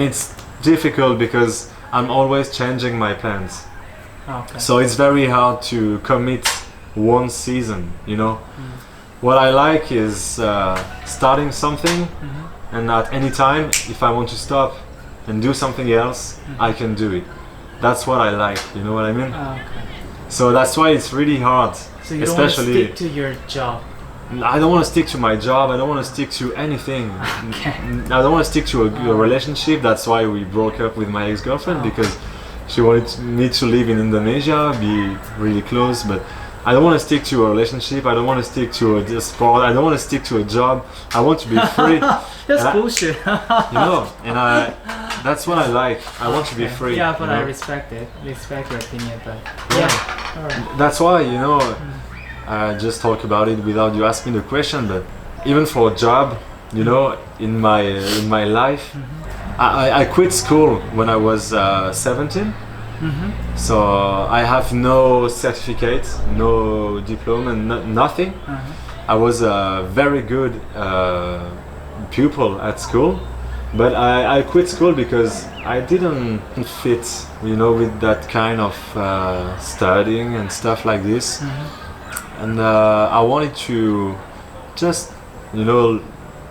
It's difficult because I'm always changing my plans. Okay. So it's very hard to commit one season, you know. What I like is starting something, and at any time, if I want to stop and do something else, I can do it. That's what I like, you know what I mean? Okay. So that's why it's really hard. So you don't want to stick to your job. I don't want to stick to my job. I don't want to stick to anything. Okay. I don't want to stick to a relationship. That's why we broke up with my ex-girlfriend, because she wanted me to live in Indonesia, be really close. But I don't want to stick to a relationship. I don't want to stick to a sport. I don't want to stick to a job. I want to be free. That's bullshit. You know, and that's what I like. I want to be free. Yeah, but you know? I respect it. Respect your opinion, but yeah. All right. That's why, you know, I just talk about it without you asking the question. But even for a job, you know, in my life, I quit school when I was 17. So I have no certificate, no diploma, nothing. I was a very good pupil at school, but I quit school because I didn't fit, you know, with that kind of studying and stuff like this. And I wanted to just, you know,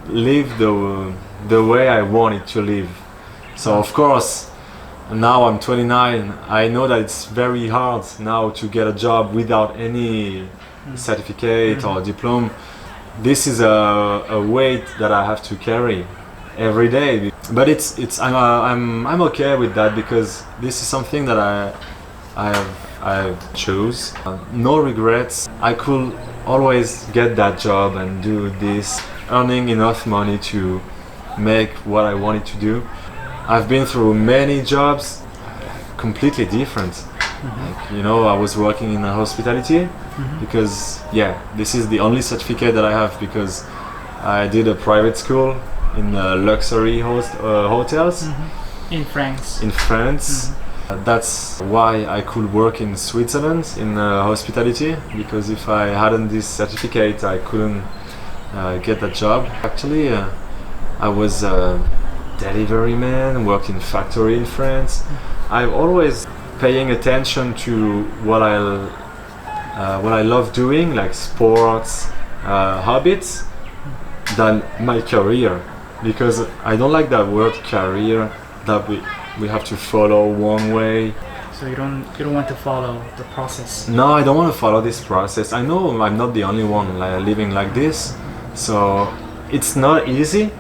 live the way I wanted to live. So of course, now I'm 29. I know that it's very hard now to get a job without any certificate or diploma. This is a weight that I have to carry every day. But I'm okay with that, because this is something that I chose. No regrets. I could always get that job and do this, earning enough money to make what I wanted to do. I've been through many jobs, completely different. Like, you know, I was working in hospitality because, yeah, this is the only certificate that I have, because I did a private school in luxury hotels in France. In France. That's why I could work in Switzerland in hospitality, because if I hadn't this certificate, I couldn't get that job. Actually, I was delivery man, worked in factory in France. I'm always paying attention to what I love doing, like sports, hobbies, than my career, because I don't like that word career, that we have to follow one way. So you don't want to follow the process. No, I don't want to follow this process. I know I'm not the only one living like this, so it's not easy.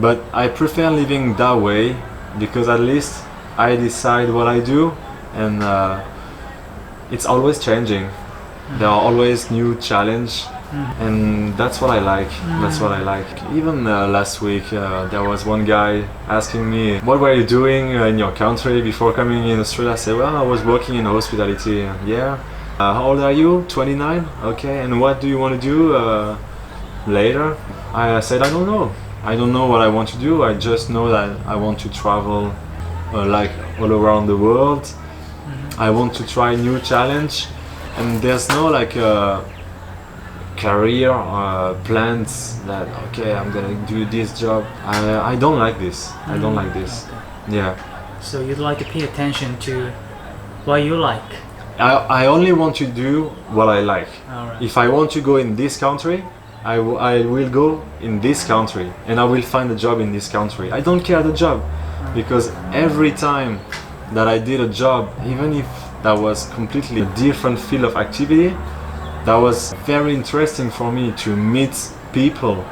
But I prefer living that way, because at least I decide what I do, and it's always changing. There are always new challenge, and that's what I like. That's what I like. Even last week, there was one guy asking me, "What were you doing in your country before coming in Australia?" I said, "Well, I was working in hospitality." Yeah. How old are you? 29. Okay. And what do you want to do later? I said, I don't know. I don't know what I want to do. I just know that I want to travel like all around the world. I want to try new challenge, and there's no like career plans that okay, I'm gonna do this job. I don't like this. I don't like this. Okay. Yeah. So you'd like to pay attention to what you like. I only want to do what I like. All right. If I want to go in this country, I will go in this country, and I will find a job in this country. I don't care the job, because every time that I did a job, even if that was completely a different field of activity, that was very interesting for me to meet people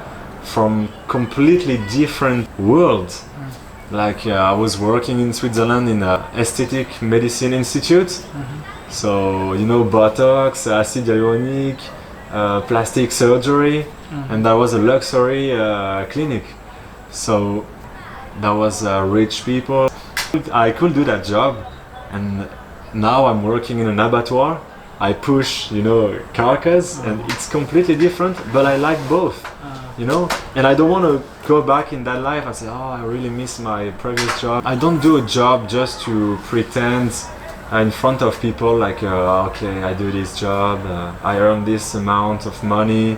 from completely different worlds. Like I was working in Switzerland in an aesthetic medicine institute, so you know, Botox, acid hyaluronic, plastic surgery, and that was a luxury clinic. So that was rich people. I could do that job, and now I'm working in an abattoir. I push, you know, carcass, and it's completely different, but I like both, you know. And I don't want to go back in that life and say, oh, I really miss my previous job. I don't do a job just to pretend in front of people like, okay, I do this job, I earn this amount of money.